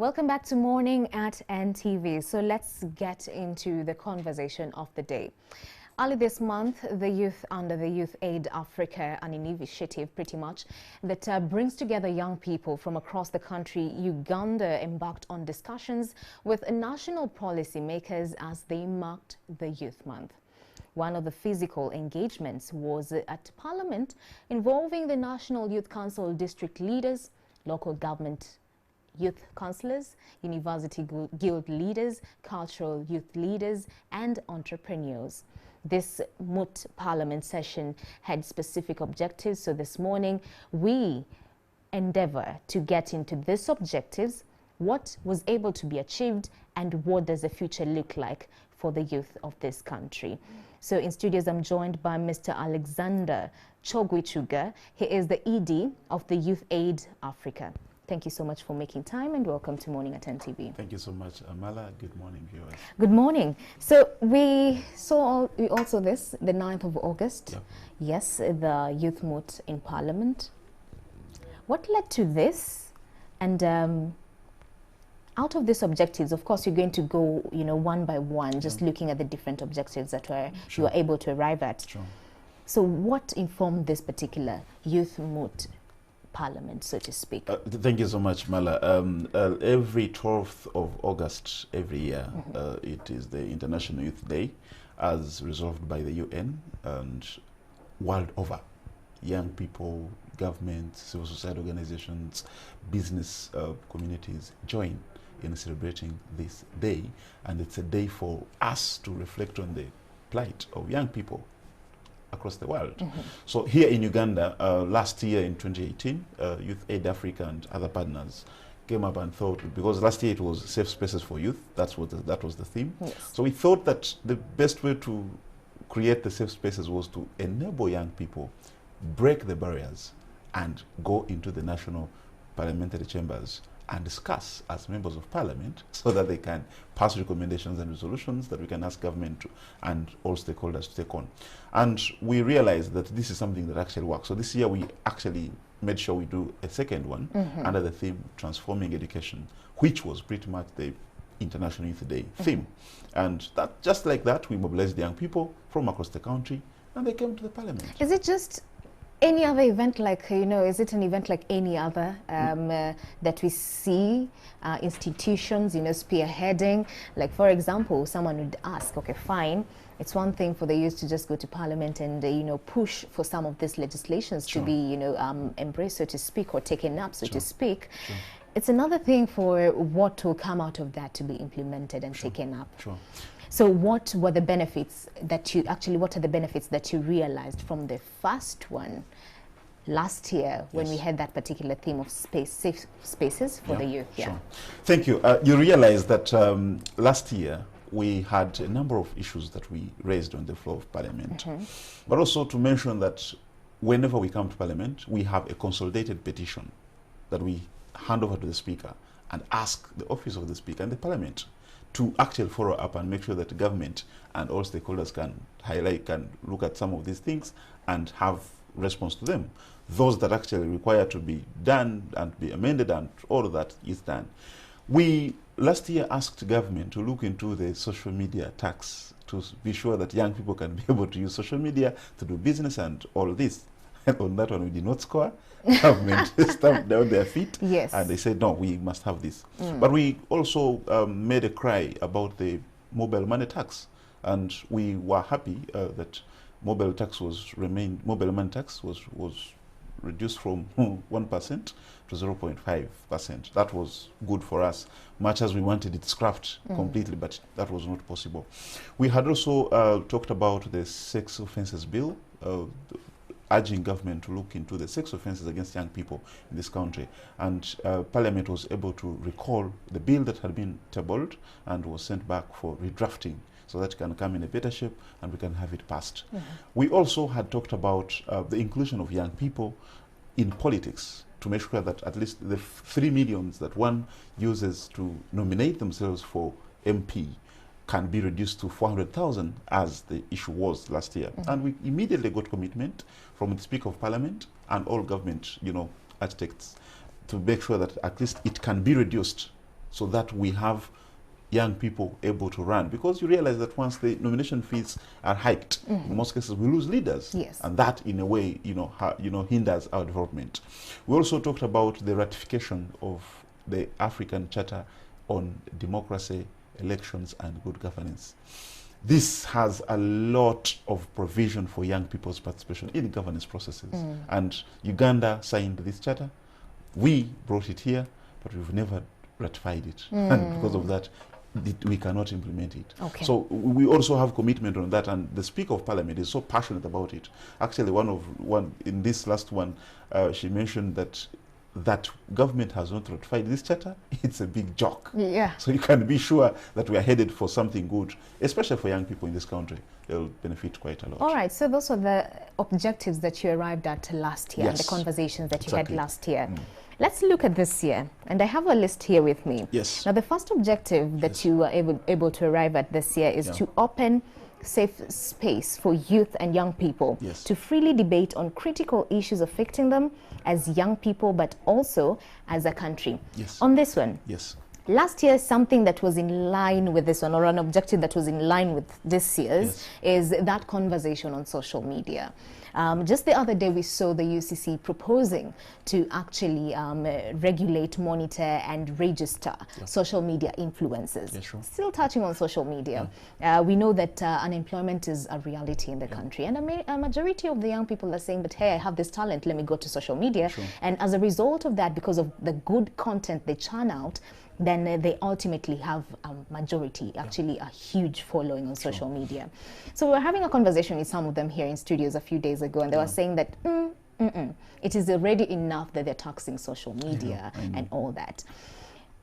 Welcome back to Morning at NTV. So let's get into the conversation of the day. Early this month, the youth under the Youth Aid Africa, an initiative pretty much that brings together young people from across the country, Uganda embarked on discussions with national policymakers as they marked the Youth Month. One of the physical engagements was at Parliament, involving the National Youth Council district leaders, local government youth councillors, university guild leaders, cultural youth leaders, and entrepreneurs. This Moot Parliament session had specific objectives, so this morning we endeavour to get into these objectives, what was able to be achieved, and what does the future look like for the youth of this country. So in studios, I'm joined by Mr. Alexander Kyokwijuka. He is the ED of the Youth Aid Africa. Thank you so much for making time and welcome to Morning at NTV. Thank you so much, Amala. Good morning, viewers. Good morning. So we saw also this, the 9th of August. Yep. Yes, the Youth Moot in Parliament. What led to this? And out of these objectives, of course, you're going to go, one by one, just looking at the different objectives that you were able to arrive at. Sure. So what informed this particular Youth Moot Parliament, so to speak? Thank you so much, Mala. Every 12th of August every year, it is the International Youth Day, as resolved by the UN and world over. Young people, government, civil society organizations, business communities join in celebrating this day, and it's a day for us to reflect on the plight of young people across the world. So here in Uganda, last year in 2018, Youth Aid Africa and other partners came up and thought, because last year it was safe spaces for youth, that was the theme. Yes. So we thought that the best way to create the safe spaces was to enable young people break the barriers and go into the national parliamentary chambers and discuss as members of parliament, so that they can pass recommendations and resolutions that we can ask government to, and all stakeholders to take on. And we realized that this is something that actually works. So this year we actually made sure we do a second one under the theme Transforming Education, which was pretty much the International Youth Day theme. And that, just like that, we mobilized young people from across the country and they came to the parliament. Is it just any other event like, is it an event like any other that we see institutions, spearheading? Like, for example, someone would ask, okay, fine, it's one thing for the youth to just go to parliament and, push for some of these legislations to be, embraced, so to speak, or taken up, so to speak. It's another thing for what will come out of that to be implemented and taken up. So what were the benefits that what are the benefits that you realized from the first one last year when we had that particular theme of safe spaces for the youth? Thank you. You realize that last year we had a number of issues that we raised on the floor of parliament. But also to mention that whenever we come to parliament, we have a consolidated petition that we hand over to the speaker and ask the office of the speaker and the parliament to actually follow up and make sure that the government and all stakeholders can highlight, can look at some of these things and have response to them. Those that actually require to be done and be amended and all of that is done. We last year asked government to look into the social media tax to be sure that young people can be able to use social media to do business and all this. And on that one we did not score. Government stamped down their feet, and they said, no, we must have this. But we also made a cry about the mobile money tax, and we were happy that mobile money tax was reduced from 1% to 0.5%. That was good for us, much as we wanted it scrapped completely, but that was not possible. We had also talked about the sex offences bill, urging government to look into the sex offences against young people in this country. And Parliament was able to recall the bill that had been tabled and was sent back for redrafting, so that it can come in a better shape and we can have it passed. We also had talked about the inclusion of young people in politics, to make sure that at least the 3 million that one uses to nominate themselves for MP can be reduced to 400,000 as the issue was last year. And we immediately got commitment from the Speaker of Parliament and all government, architects, to make sure that at least it can be reduced so that we have young people able to run, because you realize that once the nomination fees are hiked, in most cases we lose leaders, and that in a way hinders our development. We also talked about the ratification of the African Charter on Democracy, Elections and Good Governance. This has a lot of provision for young people's participation in governance processes, and Uganda signed this charter. We brought it here, but we've never ratified it, and because of that we cannot implement it. So we also have commitment on that, and the Speaker of Parliament is so passionate about it. Actually, one in this last one, she mentioned that government has not ratified this charter. It's a big joke. So you can be sure that we are headed for something good, especially for young people in this country. They'll benefit quite a lot. All right, so those are the objectives that you arrived at last year, and the conversations that you had last year. Let's look at this year, and I have a list here with me. Now, the first objective that you were able to arrive at this year is to open safe space for youth and young people to freely debate on critical issues affecting them as young people, but also as a country. On this one, last year, something that was in line with this one, or an objective that was in line with this year's, is that conversation on social media. Just the other day, we saw the UCC proposing to actually regulate, monitor, and register social media influencers. Still touching on social media, we know that unemployment is a reality in the country, and a majority of the young people are saying that, hey, I have this talent, let me go to social media. And as a result of that, because of the good content they churn out, then they ultimately have a majority, actually a huge following on social media. So we were having a conversation with some of them here in studios a few days ago, and they were saying that it is already enough that they're taxing social media and all that.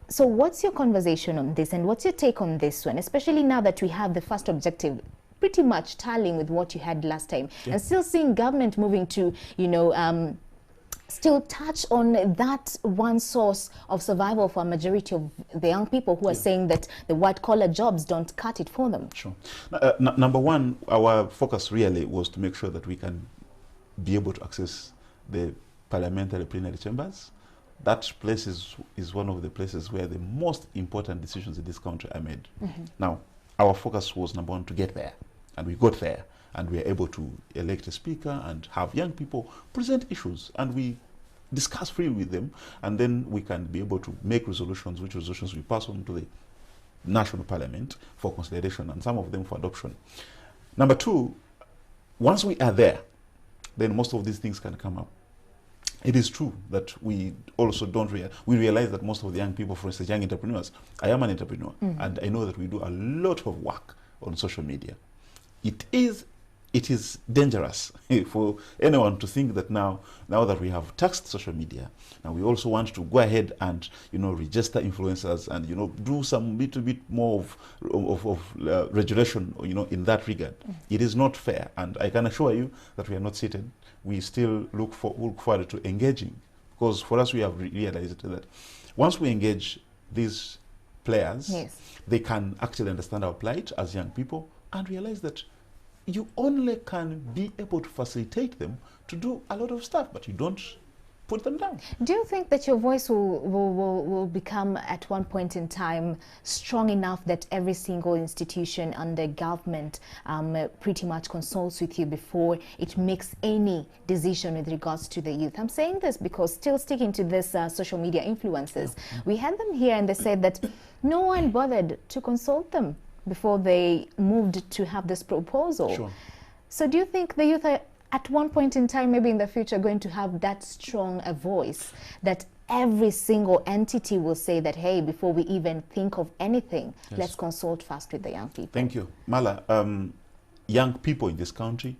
So what's your conversation on this, and what's your take on this one, especially now that we have the first objective pretty much tallying with what you had last time, and still seeing government moving to, still touch on that one source of survival for a majority of the young people who are saying that the white-collar jobs don't cut it for them? Number one, our focus really was to make sure that we can be able to access the parliamentary plenary chambers. That place is one of the places where the most important decisions in this country are made. Now, our focus was, number one, to get there, and we got there. And we are able to elect a speaker and have young people present issues, and we discuss freely with them, and then we can be able to make resolutions, which resolutions we pass on to the national parliament for consideration, and some of them for adoption. Number two, once we are there, then most of these things can come up. It is true that we also we realize that most of the young people, for instance, young entrepreneurs, I am an entrepreneur, and I know that we do a lot of work on social media. It is dangerous for anyone to think that now that we have taxed social media, now we also want to go ahead and register influencers and do some little bit more of regulation in that regard. It is not fair, and I can assure you that we are not seated. We still look forward to engaging, because for us we have realized that once we engage these players, they can actually understand our plight as young people and realize that you only can be able to facilitate them to do a lot of stuff, but you don't put them down. Do you think that your voice will become at one point in time strong enough that every single institution under government pretty much consults with you before it makes any decision with regards to the youth? I'm saying this because, still sticking to this social media influencers, we had them here and they said that no one bothered to consult them before they moved to have this proposal. So do you think the youth are at one point in time, maybe in the future, going to have that strong a voice that every single entity will say that, hey, before we even think of anything, let's consult first with the young people? Thank you. Mala, young people in this country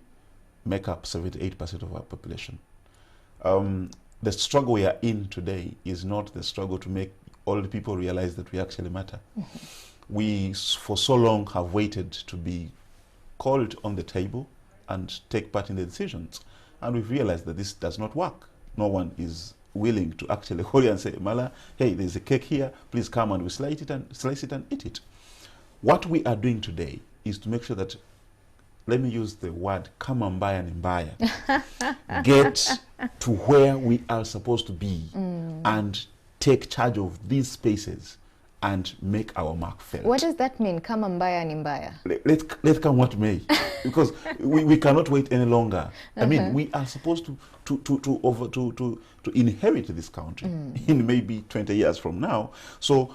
make up 78% of our population. The struggle we are in today is not the struggle to make all the people realize that we actually matter. We, for so long, have waited to be called on the table and take part in the decisions. And we've realized that this does not work. No one is willing to actually call you and say, Mala, hey, there's a cake here, please come and we slice it and eat it. What we are doing today is to make sure that, let me use the word kamambaya and mbaya, get to where we are supposed to be and take charge of these spaces and make our mark felt. What does that mean? Kama mbaya ni mbaya. Let come what may, because we cannot wait any longer. I mean, we are supposed to inherit this country in maybe 20 years from now. So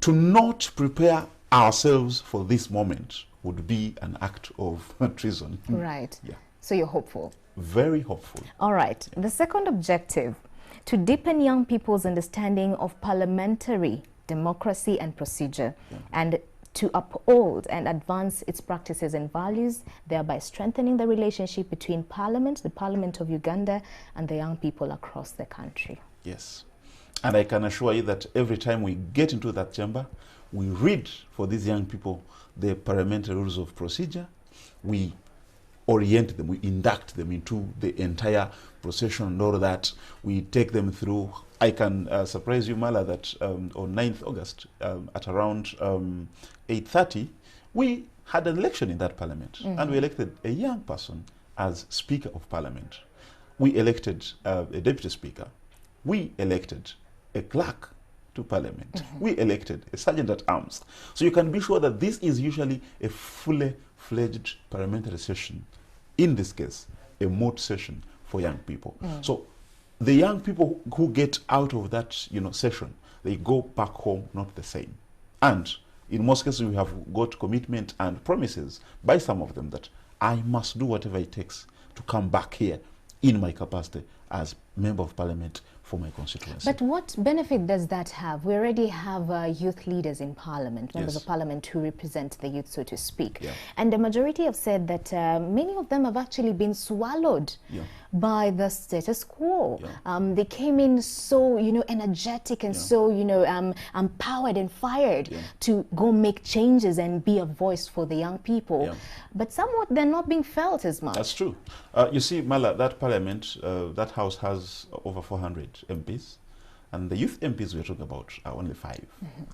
to not prepare ourselves for this moment would be an act of treason. Right. Yeah. So you're hopeful. Very hopeful. All right. The second objective, to deepen young people's understanding of parliamentary democracy and procedure, and to uphold and advance its practices and values, thereby strengthening the relationship between Parliament, the Parliament of Uganda, and the young people across the country. Yes. And I can assure you that every time we get into that chamber, we read for these young people the parliamentary rules of procedure, we orient them, we induct them into the entire procession and all that. We take them through. I can surprise you, Mala, that on 9th August at around 8:30, we had an election in that parliament, and we elected a young person as Speaker of Parliament. We elected a Deputy Speaker. We elected a clerk to Parliament. We elected a Sergeant at Arms. So you can be sure that this is usually a fully fledged parliamentary session. In this case, a Moot session for young people. So the young people who get out of that, session, they go back home not the same. And in most cases, we have got commitment and promises by some of them that I must do whatever it takes to come back here in my capacity as Member of Parliament for my constituency. But what benefit does that have? We already have youth leaders in Parliament, members of Parliament who represent the youth, so to speak. Yeah. And the majority have said that many of them have actually been swallowed by the status quo. They came in so, energetic and so, empowered and fired to go make changes and be a voice for the young people. But somewhat they're not being felt as much. That's true. You see, Mala, that Parliament, that House has over 400 MPs, and the youth MPs we're talking about are only 5.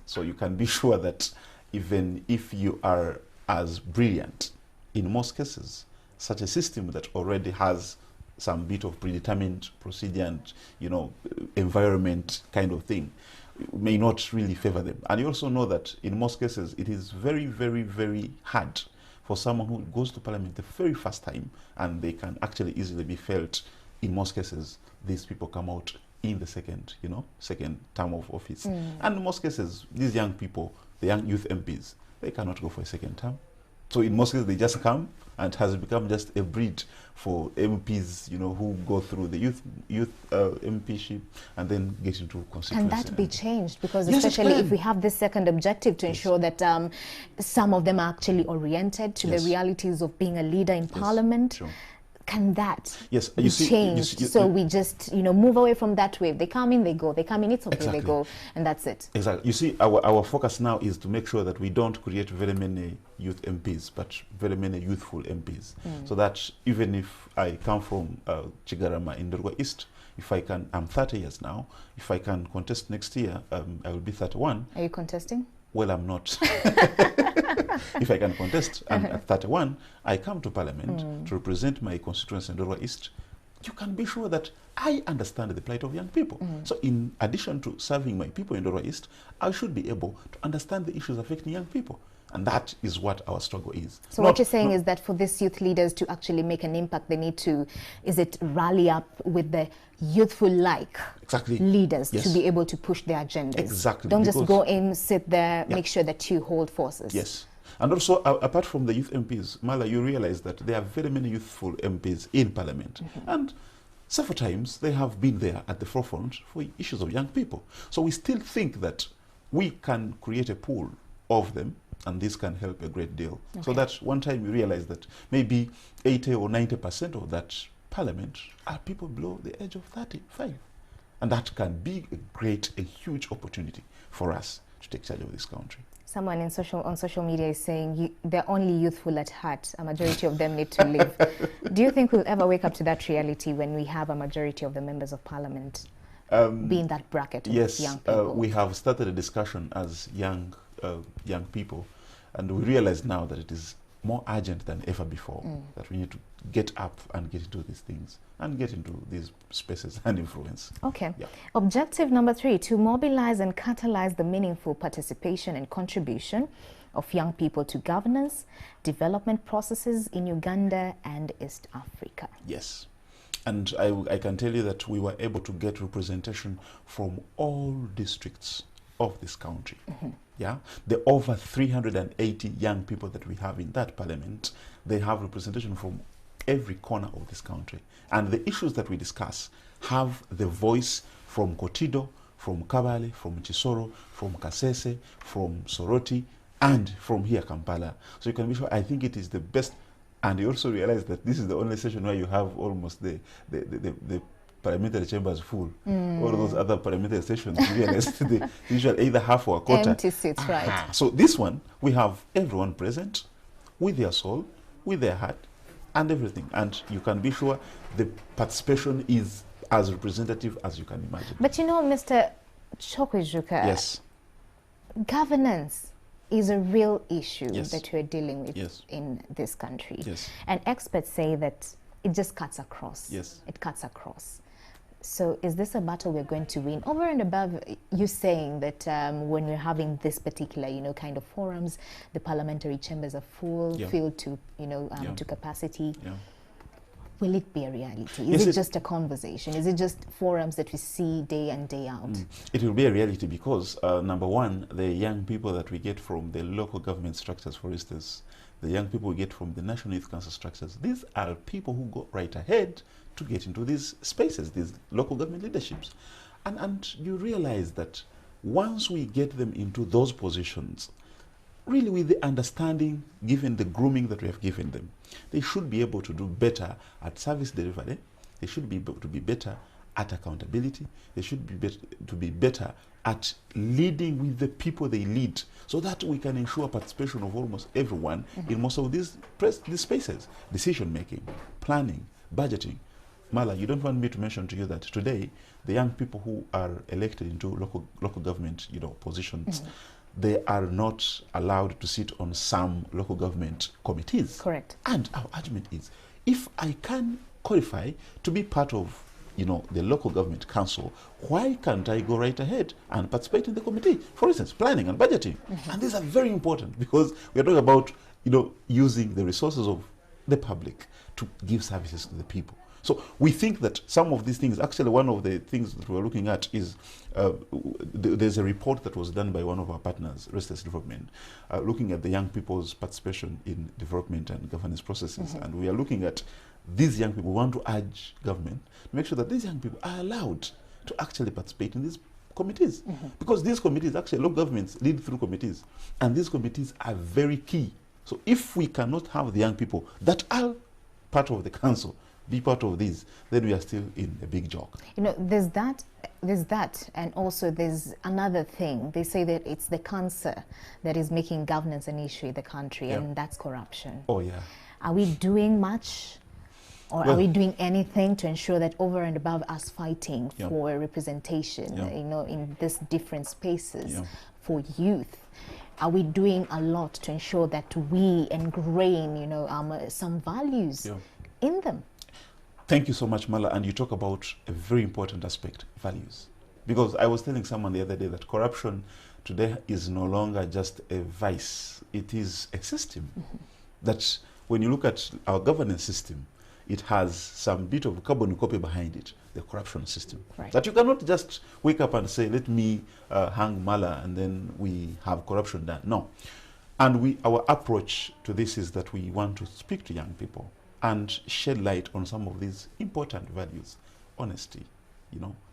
So you can be sure that even if you are as brilliant, in most cases, such a system that already has some bit of predetermined procedure and, environment kind of thing, may not really favor them. And you also know that in most cases, it is very, very, very hard for someone who goes to Parliament the very first time, and they can actually easily be felt. In most cases, these people come out in the second term of office. And in most cases, these young people, the young youth MPs, they cannot go for a second term. So in most cases, they just come, and it has become just a breed for MPs, who go through the youth MPship and then get into constituency. Can that be changed? Because especially if we have this second objective to ensure that some of them are actually oriented to the realities of being a leader in Parliament. Sure. Can that be changed? So we just, move away from that wave. They come in, they go. They come in, it's okay, they go, and that's it. Exactly. You see, our focus now is to make sure that we don't create very many youth MPs, but very many youthful MPs. So that even if I come from Chigarama in Ndorwa East, I'm 30 years now. If I can contest next year, I will be 31. Are you contesting? Well, I'm not. If I can contest, and at 31, I come to Parliament to represent my constituency in Ndorwa East. You can be sure that I understand the plight of young people. So in addition to serving my people in Ndorwa East, I should be able to understand the issues affecting young people. And that is what our struggle is. So what you're saying is that for these youth leaders to actually make an impact, they need to, rally up with the youthful leaders to be able to push their agendas. Exactly. Don't just go in, sit there, make sure that you hold forces. Yes. And also, apart from the youth MPs, Mala, you realize that there are very many youthful MPs in Parliament. And several times they have been there at the forefront for issues of young people. So we still think that we can create a pool of them, and this can help a great deal. So that one time you realize that maybe 80 or 90% of that Parliament are people below the age of 35. And that can be a huge opportunity for us to take charge of this country. Someone on social media is saying they're only youthful at heart. A majority of them need to live. Do you think we'll ever wake up to that reality when we have a majority of the members of Parliament be in that bracket of young people? We have started a discussion as young people, and we realize now that it is more urgent than ever before, that we need to get up and get into these things and get into these spaces and influence. Okay. Yeah. Objective number 3, to mobilize and catalyze the meaningful participation and contribution of young people to governance, development processes in Uganda and East Africa. Yes. And I can tell you that we were able to get representation from all districts of this country. Yeah, the over 380 young people that we have in that parliament, they have representation from every corner of this country. And the issues that we discuss have the voice from Kotido, from Kabale, from Chisoro, from Kasese, from Soroti, and from here, Kampala. So you can be sure, I think it is the best. And you also realize that this is the only session where you have almost the parliamentary chambers full. All those other parliamentary sessions, you realize they usually either half or a quarter. Empty seats, right. So this one, we have everyone present with their soul, with their heart, and everything. And you can be sure the participation is as representative as you can imagine. But you know, Mr. Kyokwijuka, Yes. governance is a real issue Yes. that we're dealing with Yes. in this country. Yes. And experts say that it just cuts across. Yes. It cuts across. So is this a battle we're going to win? Over and above you saying that when we're having this particular, kind of forums, the parliamentary chambers are full, Yeah. filled to, Yeah. to capacity. Yeah. Will it be a reality? Yes, Is it just a conversation? Is it just forums that we see day in, day out? It will be a reality because, number one, the young people that we get from the local government structures, for instance, the young people we get from the National Youth Council structures, these are people who go right ahead to get into these spaces, these local government leaderships. And you realize that once we get them into those positions, really with the understanding, given the grooming that we have given them, they should be able to do better at service delivery. They should be able to be better at accountability. They should be better at leading with the people they lead, so that we can ensure participation of almost everyone in most of these spaces. Decision making, planning, budgeting. Mala, you don't want me to mention to you that today the young people who are elected into local government positions, they are not allowed to sit on some local government committees. Correct. And our argument is, if I can qualify to be part of the local government council, why can't I go right ahead and participate in the committee? For instance, planning and budgeting. And these are very important because we are talking about using the resources of the public to give services to the people. So we think that some of these things, actually one of the things that we're looking at is, there's a report that was done by one of our partners, Restless Development, looking at the young people's participation in development and governance processes. And we are looking at these young people. We want to urge government to make sure that these young people are allowed to actually participate in these committees. Because these committees, actually local governments lead through committees. And these committees are very key. So if we cannot have the young people that are part of the council be part of these, then we are still in a big joke. There's that, and also there's another thing. They say that it's the cancer that is making governance an issue in the country, and that's corruption. Oh, yeah. Are we doing much, or are we doing anything to ensure that over and above us fighting for representation, in these different spaces for youth, are we doing a lot to ensure that we ingrain, some values in them? Thank you so much, Mala. And you talk about a very important aspect, values. Because I was telling someone the other day that corruption today is no longer just a vice. It is a system. That when you look at our governance system, it has some bit of carbon copy behind it, the corruption system. Right. That you cannot just wake up and say, let me hang Mala and then we have corruption done. No. And our approach to this is that we want to speak to young people and shed light on some of these important values. Honesty,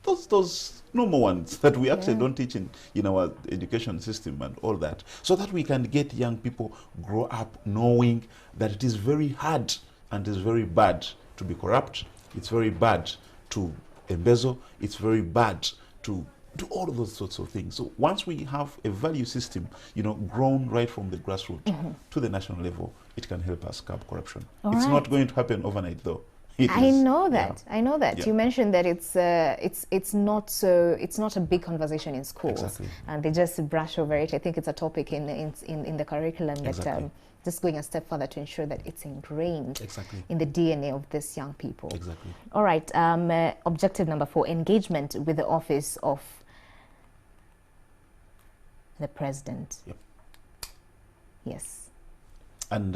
those normal ones that we actually don't teach in our education system and all that, so that we can get young people grow up knowing that it is very hard and it is very bad to be corrupt. It's very bad to embezzle. It's very bad to do all of those sorts of things. So once we have a value system, grown right from the grassroots to the national level, it can help us curb corruption. It's not going to happen overnight, though. I know that. I know that. Yeah. You mentioned that it's not a big conversation in schools, Exactly. and they just brush over it. I think it's a topic in the curriculum that Exactly. just going a step further to ensure that it's ingrained Exactly. in the DNA of these young people. Exactly. All right. Objective number 4, engagement with the office of the president. Yep. Yes. And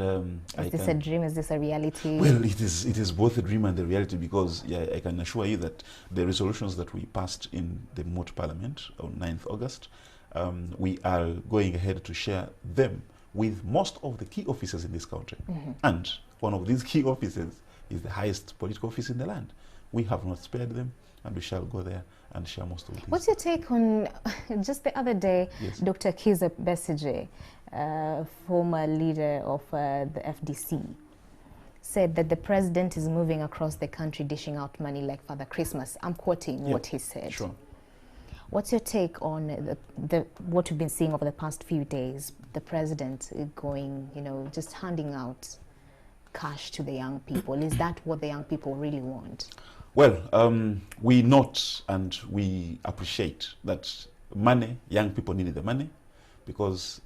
is this a dream? Is this a reality? Well, it is both a dream and a reality, because I can assure you that the resolutions that we passed in the Moot Parliament on 9th August, we are going ahead to share them with most of the key officers in this country. And one of these key offices is the highest political office in the land. We have not spared them, and we shall go there and share most of these. What's your take on, just the other day, Yes. Dr. Kizza Besigye, former leader of the FDC, said that the president is moving across the country dishing out money like Father Christmas. I'm quoting what he said. Sure. What's your take on what we've been seeing over the past few days? The president going, just handing out cash to the young people. Is that what the young people really want? Well, we note and we appreciate that money, young people need the money, because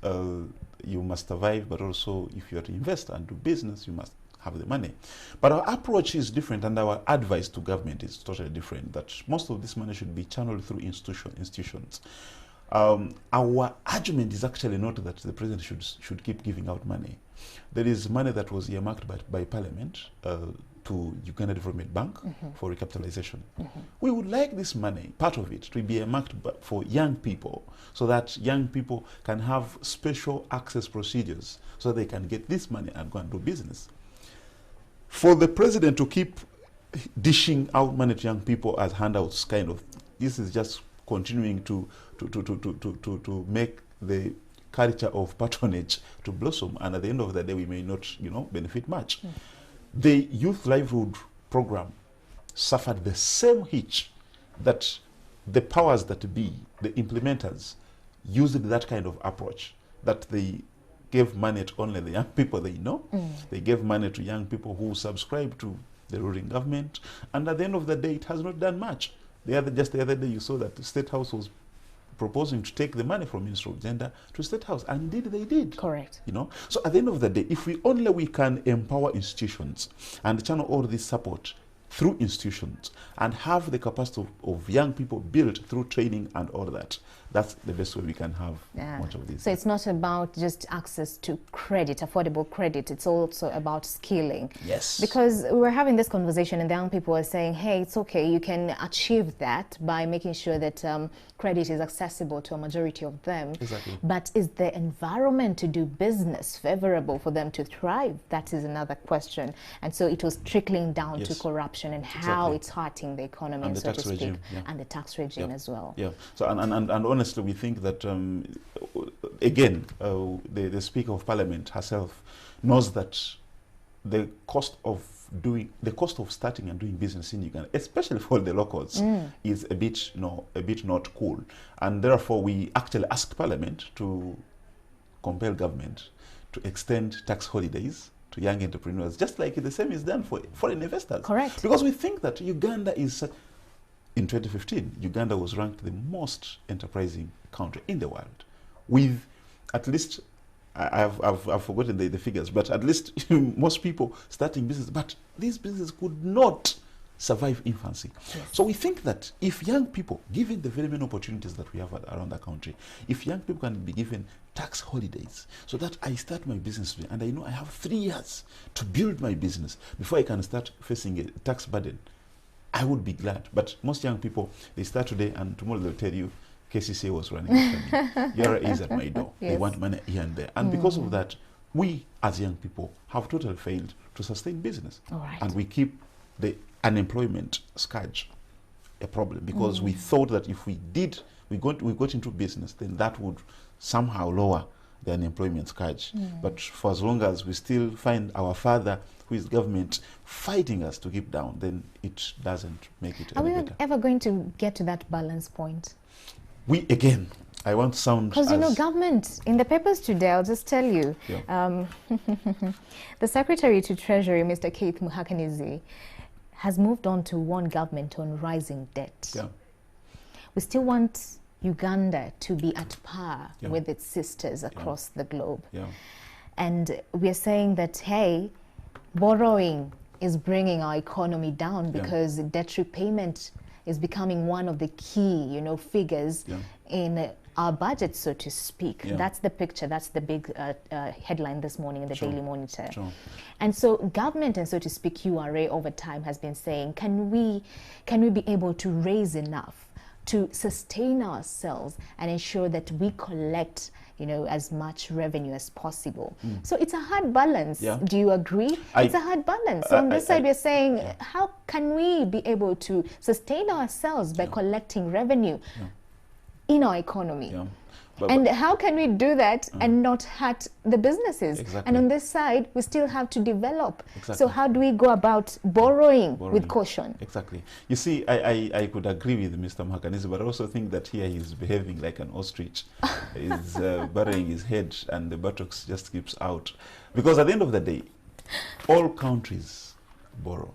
you must survive, but also if you are to invest and do business, you must have the money. But our approach is different, and our advice to government is totally different, that most of this money should be channeled through institutions. Our argument is actually not that the president should keep giving out money. There is money that was earmarked by Parliament to Uganda Development Bank for recapitalization. We would like this money, part of it, to be earmarked for young people, so that young people can have special access procedures, so they can get this money and go and do business. For the president to keep dishing out money to young people as handouts, this is just continuing to make the culture of patronage to blossom, and at the end of the day, we may not, benefit much. The Youth Livelihood Program suffered the same hitch that the powers that be, the implementers, used that kind of approach, that they gave money to only the young people they know. They gave money to young people who subscribe to the ruling government, and at the end of the day, it has not done much. Just the other day, you saw that the State House was proposing to take the money from Ministry of Gender to State House, and indeed they did. Correct. So at the end of the day, if we can empower institutions and channel all this support through institutions and have the capacity of young people built through training and all that, that's the best way we can have much of this. So it's not about just access to credit, affordable credit. It's also about skilling. Yes. Because we were having this conversation and the young people are saying, hey, it's okay, you can achieve that by making sure that credit is accessible to a majority of them. Exactly. But is the environment to do business favorable for them to thrive? That is another question. And so it was trickling down to corruption and how it's hurting the economy, and so to speak, and the tax regime as well. Yeah. So and honestly, we think that again, the Speaker of Parliament herself knows that the cost of starting and doing business in Uganda, especially for the locals, is a bit not cool, and therefore we actually asked Parliament to compel government to extend tax holidays to young entrepreneurs, just like the same is done for foreign investors. Correct. Because we think that Uganda is, in 2015, Uganda was ranked the most enterprising country in the world, with at least, I've forgotten the figures, but at least most people starting business, but these businesses could not survive infancy. Yes. So we think that if young people, given the very many opportunities that we have around the country, if young people can be given tax holidays, so that I start my business today, and I know I have 3 years to build my business before I can start facing a tax burden, I would be glad. But most young people, they start today and tomorrow they'll tell you, KCCA was running after me. Yara is at my door. Yes. They want money here and there. And because of that, we as young people have totally failed to sustain business. All right. And we keep the unemployment scourge a problem, because we thought that if we got into business, then that would somehow lower the unemployment scourge. But for as long as we still find our father, who is government, fighting us to keep down, then it doesn't make it any better. Are we ever going to get to that balance point? I want to sound, because government in the papers today, I'll just tell you, the Secretary to Treasury, Mr. Keith Muhakanizi, has moved on to warn government on rising debt. We still want Uganda to be at par with its sisters across the globe. And we're saying that, hey, borrowing is bringing our economy down because debt repayment is becoming one of the key, you know, figures in our budget, so to speak. That's the picture. That's the big headline this morning in the Daily Monitor. And so government, and so to speak, URA over time has been saying, can we be able to raise enough to sustain ourselves and ensure that we collect, you know, as much revenue as possible? So it's a hard balance. Do you agree? It's a hard balance. So on this side, we're saying, how can we be able to sustain ourselves by collecting revenue in our economy? And how can we do that and not hurt the businesses? And on this side, we still have to develop. So how do we go about borrowing with caution? You see, I could agree with Mr. Mhakanizi, but I also think that here he's behaving like an ostrich. He's burying his head and the buttocks just keeps out. Because at the end of the day, all countries borrow.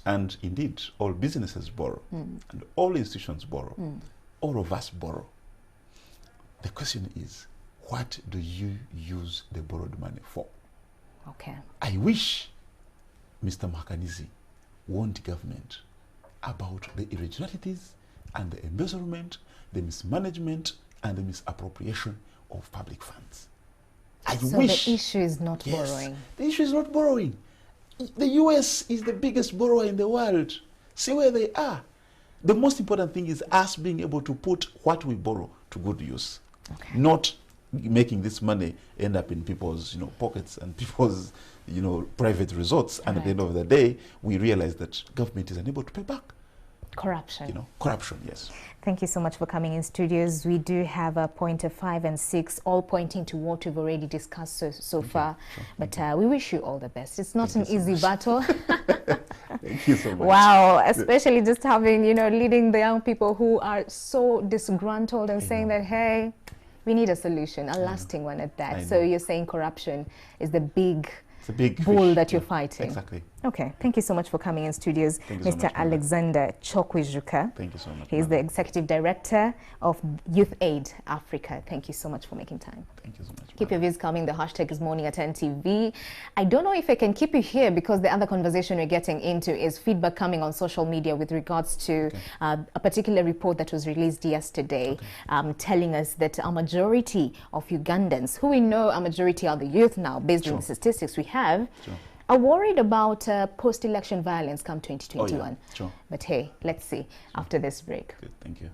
And indeed, all businesses borrow. And all institutions borrow. All of us borrow. The question is, what do you use the borrowed money for? I wish Mr. Mhakanizi warned government about the irregularities and the embezzlement, the mismanagement and the misappropriation of public funds. So the issue is not borrowing. The issue is not borrowing. The US is the biggest borrower in the world. See where they are. The most important thing is us being able to put what we borrow to good use. Not making this money end up in people's, you know, pockets and people's, you know, private resorts. And at the end of the day, we realize that government is unable to pay back. Corruption. You know, corruption, yes. Thank you so much for coming in studios. We do have a point of 5 and 6, all pointing to what we've already discussed so far. But we wish you all the best. It's not an easy battle. Thank you so much. Wow, especially just having, you know, leading the young people who are so disgruntled and saying that, hey, we need a solution, a lasting one at that. So you're saying corruption is the big bull that you're fighting. Okay, thank you so much for coming in studios, Mr. Alexander Kyokwijuka. Thank you so much. He's the Executive Director of Youth Aid Africa. Thank you so much for making time. Thank you so much. Keep your views coming. The hashtag is Morning at NTV. I don't know if I can keep you here because the other conversation we're getting into is feedback coming on social media with regards to a particular report that was released yesterday telling us that a majority of Ugandans, who we know a majority are the youth now based on the statistics we have, are worried about post-election violence come 2021. But hey, let's see after this break. Good, thank you.